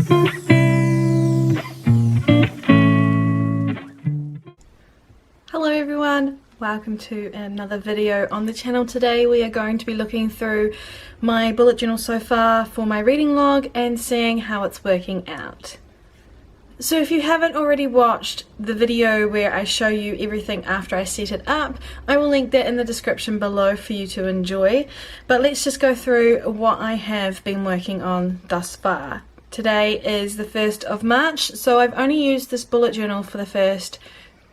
Hello everyone, welcome to another video on the channel. Today we are going to be looking through my bullet journal so far for my reading log and seeing how it's working out. So if you haven't already watched the video where I show you everything after I set it up, I will link that in the description below for you to enjoy. But let's just go through what I have been working on thus far. Today is the 1st of March, so I've only used this bullet journal for the first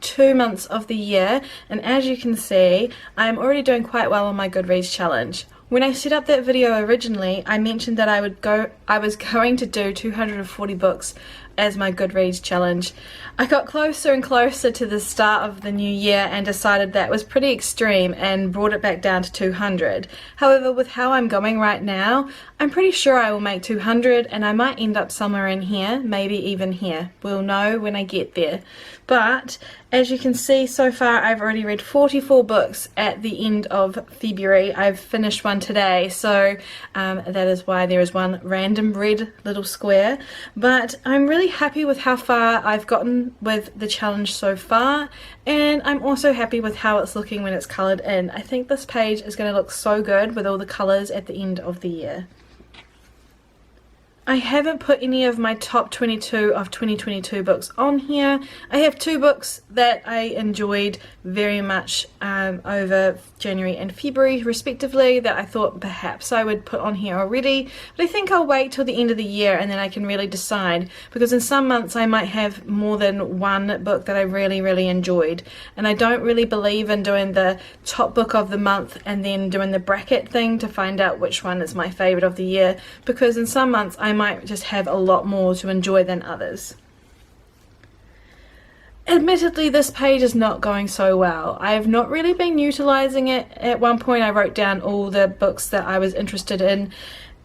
2 months of the year, and as you can see, I'm already doing quite well on my Goodreads challenge. When I set up that video originally, I mentioned that I was going to do 240 books as my Goodreads challenge. I got closer and closer to the start of the new year and decided that was pretty extreme and brought it back down to 200. However, with how I'm going right now, I'm pretty sure I will make 200 and I might end up somewhere in here, maybe even here. We'll know when I get there. But as you can see, so far I've already read 44 books at the end of February. I've finished one today, so that is why there is one random red little square. But I'm really happy with how far I've gotten with the challenge so far, and I'm also happy with how it's looking when it's coloured in. I think this page is going to look so good with all the colours at the end of the year. I haven't put any of my top 22 of 2022 books on here. I have 2 books that I enjoyed very much over January and February respectively that I thought perhaps I would put on here already, but I think I'll wait till the end of the year and then I can really decide, because in some months I might have more than one book that I really enjoyed, and I don't really believe in doing the top book of the month and then doing the bracket thing to find out which one is my favourite of the year, because in some months I might just have a lot more to enjoy than others. Admittedly, this page is not going so well. I have not really been utilising it. At one point I wrote down all the books that I was interested in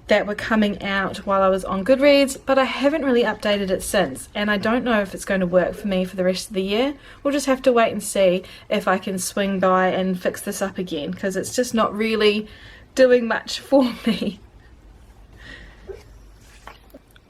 that were coming out while I was on Goodreads, but I haven't really updated it since, and I don't know if it's going to work for me for the rest of the year. We'll just have to wait and see if I can swing by and fix this up again, because it's just not really doing much for me.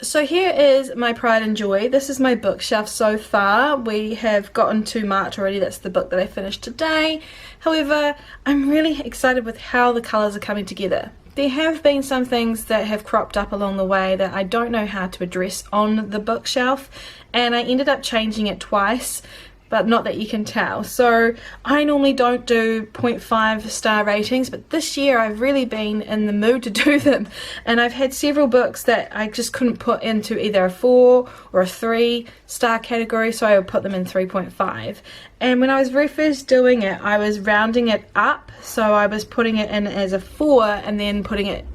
So here is my pride and joy. This is my bookshelf so far. We have gotten to March already. That's the book that I finished today. However, I'm really excited with how the colours are coming together. There have been some things that have cropped up along the way that I don't know how to address on the bookshelf, and I ended up changing it twice, but not that you can tell. So I normally don't do 0.5 star ratings, but this year I've really been in the mood to do them, and I've had several books that I just couldn't put into either a 4 or a 3 star category, so I would put them in 3.5. And when I was very first doing it, I was rounding it up, so I was putting it in as a 4 and then putting it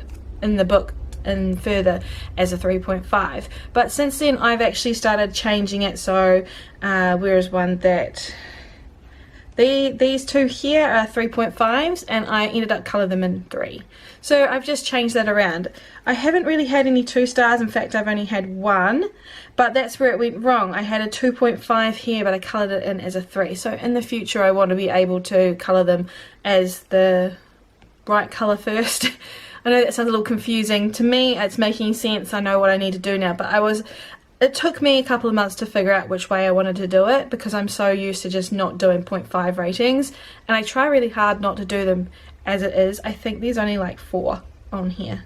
in the book and further as a 3.5, but since then I've actually started changing it. So whereas one that these 2 here are 3.5s, and I ended up colour them in 3, so I've just changed that around. I haven't really had any 2 stars, in fact I've only had 1, but that's where it went wrong. I had a 2.5 here, but I coloured it in as a 3, so in the future I want to be able to colour them as the right colour first. I know that sounds a little confusing. To me, it's making sense. I know what I need to do now, but it took me a couple of months to figure out which way I wanted to do it, because I'm so used to just not doing 0.5 ratings, and I try really hard not to do them as it is. I think there's only like 4 on here.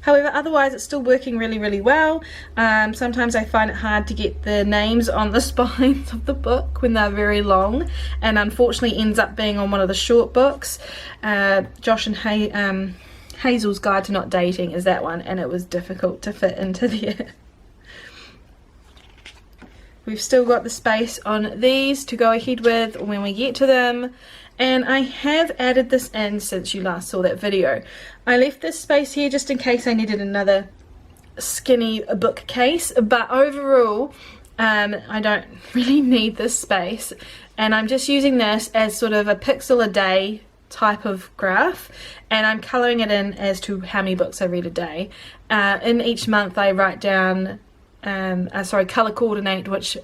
However, otherwise it's still working really well. Sometimes I find it hard to get the names on the spines of the book when they're very long, and unfortunately ends up being on one of the short books. Josh and Hazel's Guide to Not Dating is that one, and it was difficult to fit into there. We've still got the space on these to go ahead with when we get to them, and I have added this in since you last saw that video. I left this space here just in case I needed another skinny bookcase, but overall I don't really need this space, and I'm just using this as sort of a pixel a day type of graph, and I'm colouring it in as to how many books I read a day. In each month I write down, colour coordinate which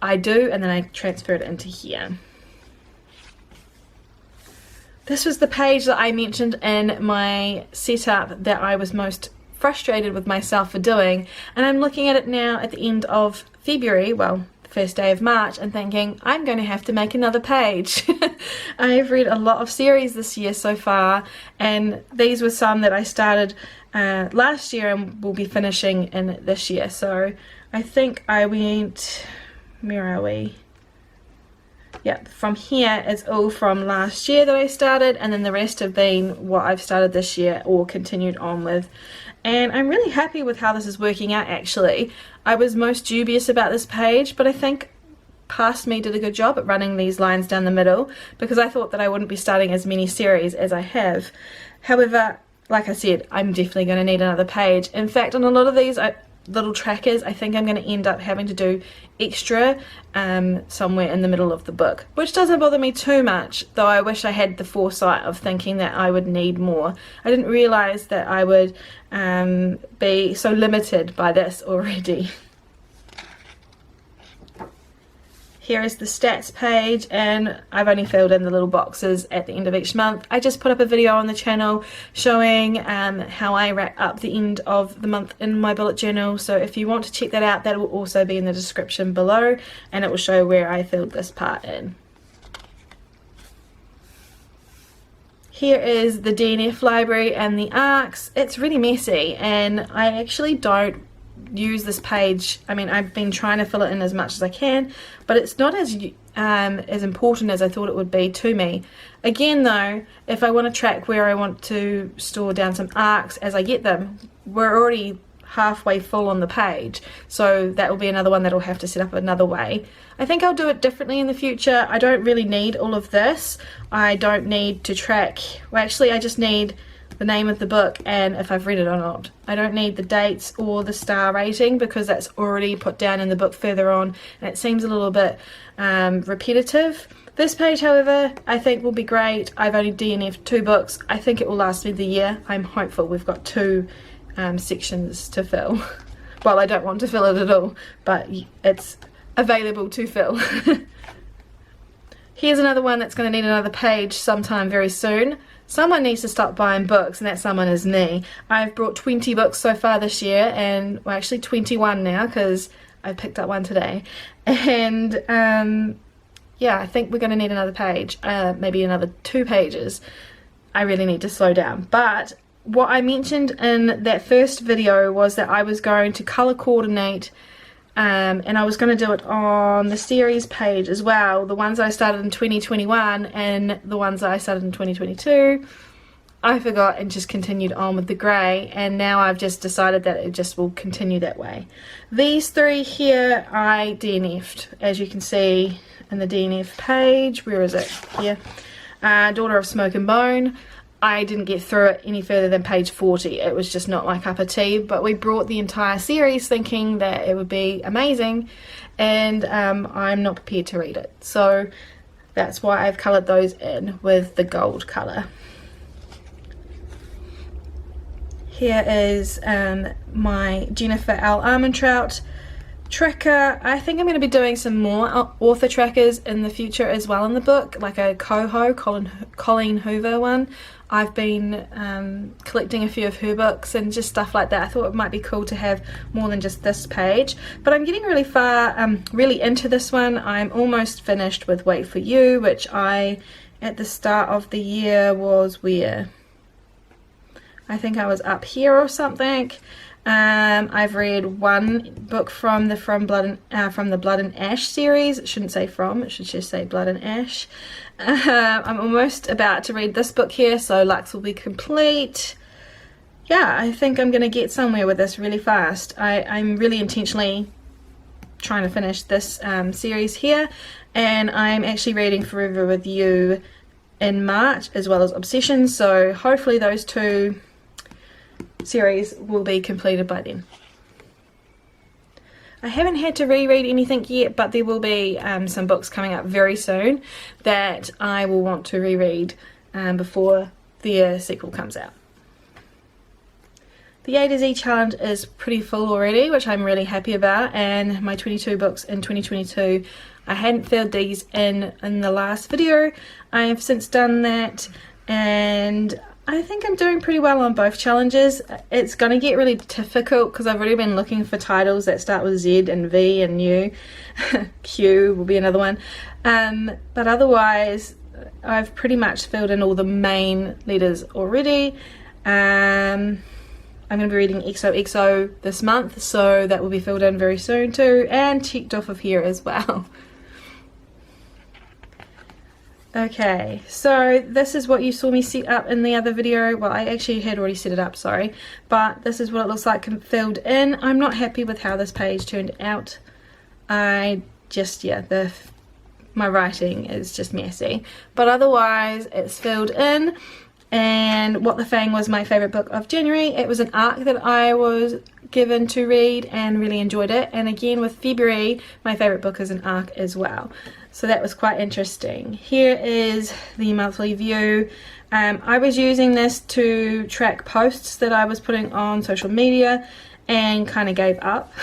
I do, and then I transfer it into here. This was the page that I mentioned in my setup that I was most frustrated with myself for doing, and I'm looking at it now at the end of February, well, the first day of March, and thinking I'm going to have to make another page. I've read a lot of series this year so far, and these were some that I started last year and will be finishing in this year. So I think I went, where are we? Yeah, from here is all from last year that I started, and then the rest have been what I've started this year or continued on with. And I'm really happy with how this is working out, actually. I was most dubious about this page, but I think Past Me did a good job at running these lines down the middle, because I thought that I wouldn't be starting as many series as I have. However, like I said, I'm definitely going to need another page. In fact, on a lot of these little trackers, I think I'm going to end up having to do extra somewhere in the middle of the book, which doesn't bother me too much, though I wish I had the foresight of thinking that I would need more. I didn't realize that I would be so limited by this already. Here is the stats page, and I've only filled in the little boxes at the end of each month. I just put up a video on the channel showing how I wrap up the end of the month in my bullet journal, so if you want to check that out, that will also be in the description below, and it will show where I filled this part in. Here is the DNF library and the ARCs. It's really messy, and I actually don't use this page. I mean, I've been trying to fill it in as much as I can, but it's not as important as I thought it would be to me. Again though, if I want to track where I want to store down some ARCs as I get them, we're already halfway full on the page, so that will be another one that I'll have to set up another way. I think I'll do it differently in the future. I don't really need all of this. I don't need to track, well actually I just need the name of the book and if I've read it or not. I don't need the dates or the star rating, because that's already put down in the book further on, and it seems a little bit repetitive. This page, however, I think will be great. I've only DNF'd 2 books. I think it will last me the year. I'm hopeful. We've got 2 sections to fill. Well, I don't want to fill it at all, but it's available to fill. Here's another one that's going to need another page sometime very soon. Someone needs to stop buying books, and that someone is me. I've brought 20 books so far this year, and well, actually 21 now, because I picked up one today. And yeah, I think we're going to need another page, maybe another 2 pages. I really need to slow down. But what I mentioned in that first video was that I was going to color coordinate, and I was going to do it on the series page as well, the ones I started in 2021 and the ones that I started in 2022. I forgot and just continued on with the grey, and now I've just decided that it just will continue that way. These 3 here I DNF'd, as you can see in the DNF page. Where is it? Here. Daughter of Smoke and Bone. I didn't get through it any further than page 40. It was just not my cup of tea, but we brought the entire series thinking that it would be amazing, and I'm not prepared to read it. So that's why I've coloured those in with the gold colour. Here is my Jennifer L. Armentrout tracker. I think I'm going to be doing some more author trackers in the future as well in the book, like a Colleen Hoover one. I've been collecting a few of her books and just stuff like that. I thought it might be cool to have more than just this page, but I'm getting really far, really into this one. I'm almost finished with Wait For You, which I, at the start of the year, was where? I think I was up here or something. I've read 1 book from the Blood and Ash series. It shouldn't say from, it should just say Blood and Ash. I'm almost about to read this book here, so Lux will be complete. Yeah, I think I'm going to get somewhere with this really fast. I'm really intentionally trying to finish this series here, and I'm actually reading Forever With You in March, as well as Obsession, so hopefully those 2 series will be completed by then. I haven't had to reread anything yet, but there will be some books coming up very soon that I will want to reread before the sequel comes out. The A to Z challenge is pretty full already, which I'm really happy about, and my 22 books in 2022, I hadn't filled these in the last video. I have since done that, and I think I'm doing pretty well on both challenges. It's going to get really difficult because I've already been looking for titles that start with Z and V and U. Q will be another one. But otherwise, I've pretty much filled in all the main letters already. I'm going to be reading XOXO this month, so that will be filled in very soon too, and checked off of here as well. Okay, so this is what you saw me set up in the other video. Well, I actually had already set it up, sorry, but this is what it looks like filled in. I'm not happy with how this page turned out. My writing is just messy, but otherwise it's filled in. And What the Fang was my favourite book of January. It was an arc that I was given to read and really enjoyed it. And again with February, my favourite book is an arc as well. So that was quite interesting. Here is the monthly view. I was using this to track posts that I was putting on social media and kind of gave up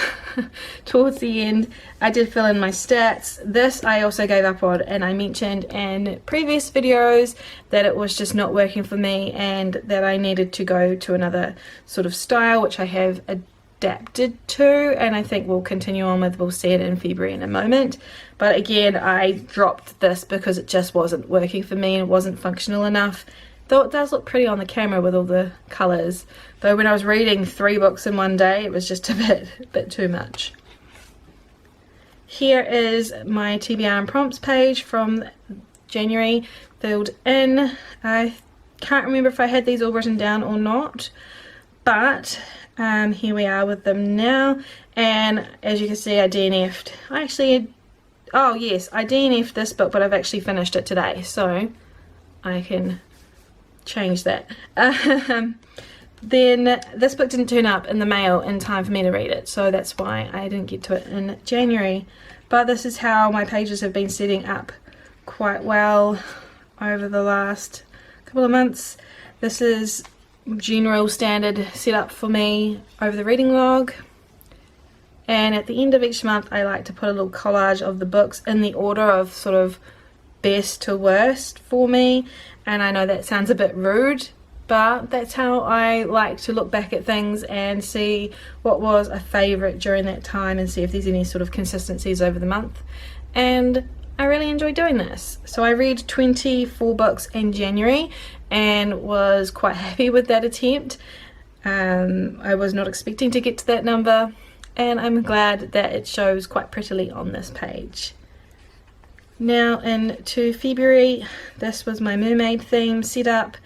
towards the end. I did fill in my stats. This I also gave up on, and I mentioned in previous videos that it was just not working for me and that I needed to go to another sort of style, which I have adapted to, and I think we'll continue on with. We'll see it in February in a moment. But again, I dropped this because it just wasn't working for me and it wasn't functional enough. Though it does look pretty on the camera with all the colours. Though when I was reading 3 books in one day, it was just a bit too much. Here is my Tbr and Prompts page from January, filled in. I can't remember if I had these all written down or not, but here we are with them now. And as you can see, I DNF'd. Oh yes, I DNF'd this book, but I've actually finished it today, so I can change that. Then this book didn't turn up in the mail in time for me to read it, so that's why I didn't get to it in January. But this is how my pages have been setting up quite well over the last couple of months. This is general standard setup for me over the reading log, and at the end of each month I like to put a little collage of the books in the order of sort of best to worst for me. And I know that sounds a bit rude, but that's how I like to look back at things and see what was a favourite during that time and see if there's any sort of consistencies over the month. And I really enjoy doing this. So I read 24 books in January and was quite happy with that attempt. I was not expecting to get to that number, and I'm glad that it shows quite prettily on this page. Now into February, this was my mermaid theme set up,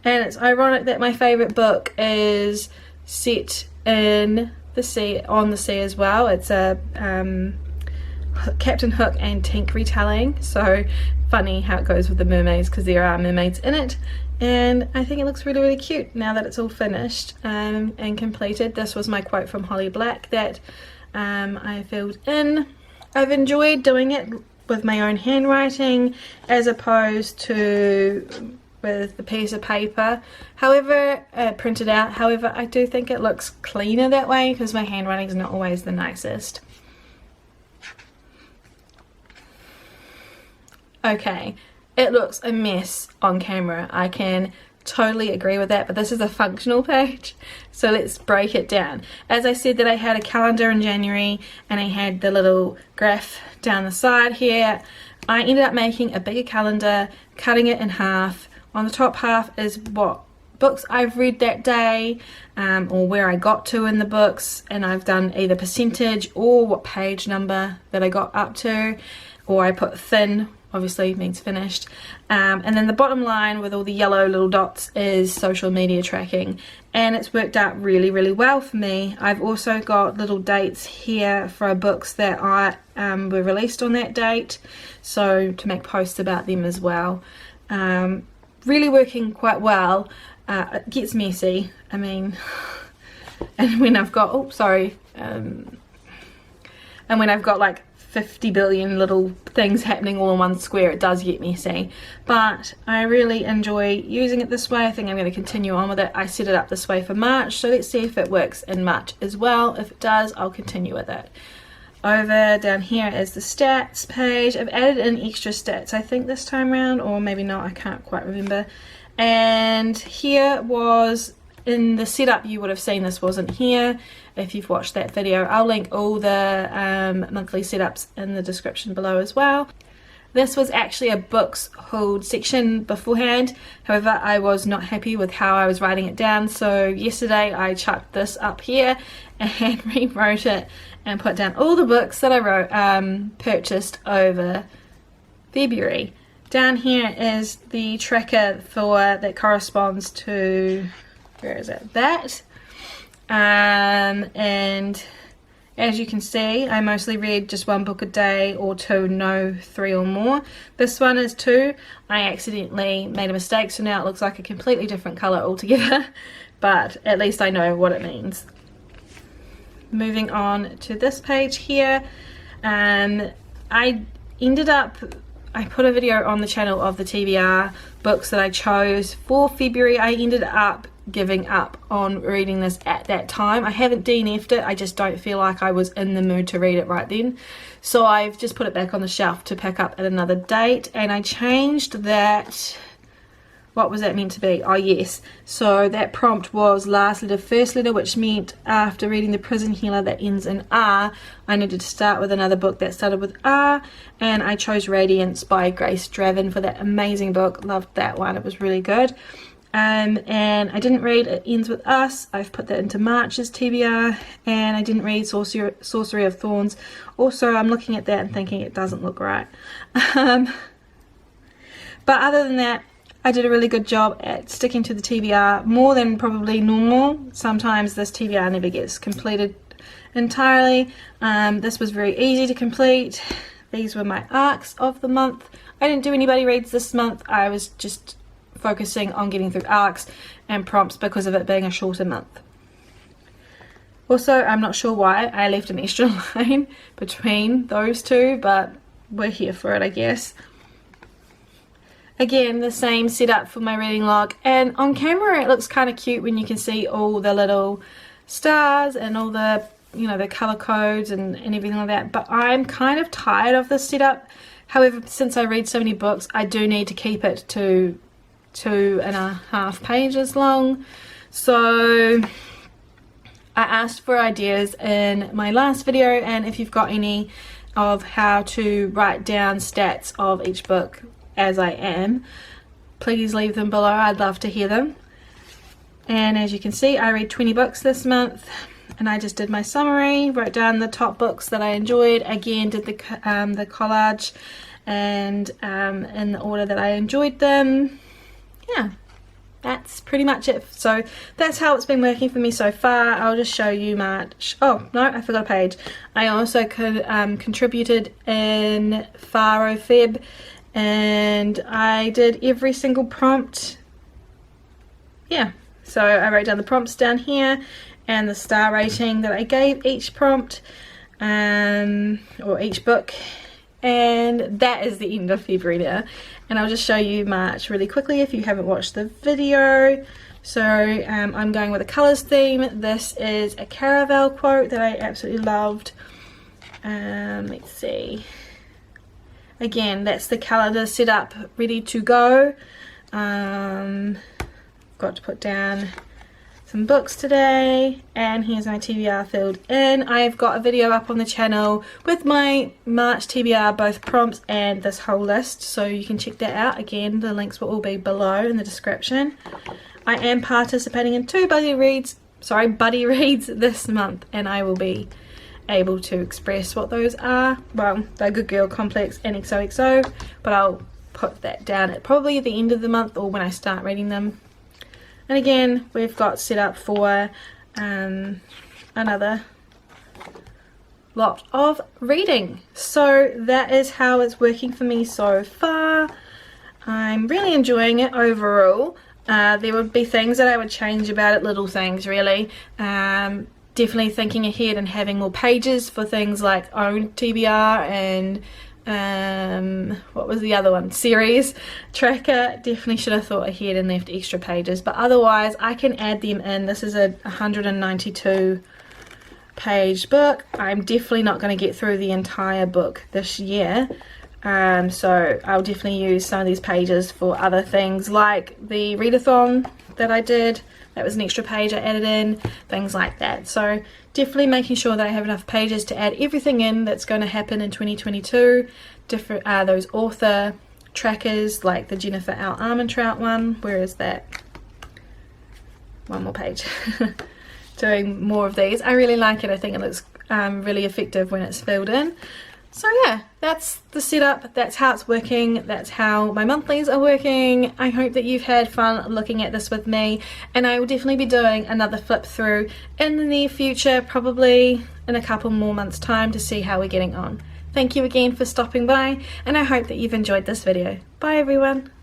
and it's ironic that my favourite book is set in the sea, on the sea as well. It's a Captain Hook and Tink retelling, so funny how it goes with the mermaids because there are mermaids in it, and I think it looks really cute now that it's all finished and completed. This was my quote from Holly Black that I filled in. I've enjoyed doing it with my own handwriting as opposed to with the piece of paper, however printed out. However, I do think it looks cleaner that way because my handwriting is not always the nicest. Okay, it looks a mess on camera, I can totally agree with that, but this is a functional page, so let's break it down. As I said that I had a calendar in January and I had the little graph down the side here, I ended up making a bigger calendar, cutting it in half. On the top half is what books I've read that day, or where I got to in the books, and I've done either percentage or what page number that I got up to, or I put thin, obviously means finished, and then the bottom line with all the yellow little dots is social media tracking, and it's worked out really well for me. I've also got little dates here for books that were released on that date, so to make posts about them as well. Really working quite well. It gets messy, I mean, and when I've got and when I've got like 50 billion little things happening all in one square, it does get messy, but I really enjoy using it this way. I think I'm going to continue on with it. I set it up this way for March, so let's see if it works in March as well. If it does, I'll continue with it. Over down here is the stats page. I've added in extra stats I think this time around, or maybe not, I can't quite remember. And here was, in the setup you would have seen this wasn't here if you've watched that video. I'll link all the monthly setups in the description below as well. This was actually a books hauled section beforehand, however I was not happy with how I was writing it down, so yesterday I chucked this up here and rewrote it and put down all the books that I purchased over February. Down here is the tracker that corresponds to, where is it, that, and as you can see, I mostly read just one book a day or two, no 3 or more. This one is 2. I accidentally made a mistake, so now it looks like a completely different colour altogether, but at least I know what it means. Moving on to this page here, I put a video on the channel of the TBR books that I chose for February. I ended up giving up on reading this at that time. I haven't DNF'd it, I just don't feel like I was in the mood to read it right then. So I've just put it back on the shelf to pick up at another date, and I changed that. What was that meant to be? Oh yes, so that prompt was last letter, first letter, which meant after reading The Prison Healer that ends in R, I needed to start with another book that started with R, and I chose Radiance by Grace Draven for that amazing book. Loved that one, it was really good. And I didn't read It Ends With Us. I've put that into March's TBR, and I didn't read Sorcery of Thorns. Also, I'm looking at that and thinking it doesn't look right. But other than that, I did a really good job at sticking to the TBR, more than probably normal. Sometimes this TBR never gets completed entirely. This was very easy to complete. These were my arcs of the month. I didn't do anybody reads this month. I was just focusing on getting through arcs and prompts because of it being a shorter month. Also, I'm not sure why I left an extra line between those two, but we're here for it, I guess. Again, the same setup for my reading log, and on camera it looks kind of cute when you can see all the little stars and all the, you know, the color codes and everything like that, but I'm kind of tired of this setup. However, since I read so many books, I do need to keep it to 2.5 pages long. So I asked for ideas in my last video, and if you've got any of how to write down stats of each book as I am, please leave them below. I'd love to hear them. And as you can see, I read 20 books this month, and I just did my summary, wrote down the top books that I enjoyed, again did the collage and in the order that I enjoyed them. Yeah, that's pretty much it. So that's how it's been working for me so far. I'll just show you March. Oh no, I forgot a page. I also contributed in Feb, and I did every single prompt. Yeah, so I wrote down the prompts down here and the star rating that I gave each prompt or each book, and that is the end of February now. And I'll just show you March really quickly if you haven't watched the video. So I'm going with a colours theme. This is a Caravel quote that I absolutely loved. Let's see. Again, that's the calendar set up, ready to go. Got to put down some books today, and here's my TBR filled in. I've got a video up on the channel with my March TBR, both prompts and this whole list, so you can check that out. Again, the links will all be below in the description. I am participating in 2 buddy reads this month, and I will be able to express what those are. Well, they're Good Girl Complex and XOXO, but I'll put that down at probably the end of the month or when I start reading them. And again, we've got set up for another lot of reading. So that is how it's working for me so far. I'm really enjoying it overall. There would be things that I would change about it, little things really. Definitely thinking ahead and having more pages for things like own TBR and what was the other one, series tracker. Definitely should have thought ahead and left extra pages, but otherwise I can add them in. This is a 192 page book. I'm definitely not going to get through the entire book this year, So I'll definitely use some of these pages for other things, like the readathon that I did. That was an extra page I added in, things like that. So definitely making sure that I have enough pages to add everything in that's going to happen in 2022. Different those author trackers, like the Jennifer L. Armentrout one. Where is that? One more page. Doing more of these. I really like it. I think it looks really effective when it's filled in. So yeah, that's the setup, that's how it's working, that's how my monthlies are working. I hope that you've had fun looking at this with me, and I will definitely be doing another flip through in the near future, probably in a couple more months' time, to see how we're getting on. Thank you again for stopping by, and I hope that you've enjoyed this video. Bye everyone!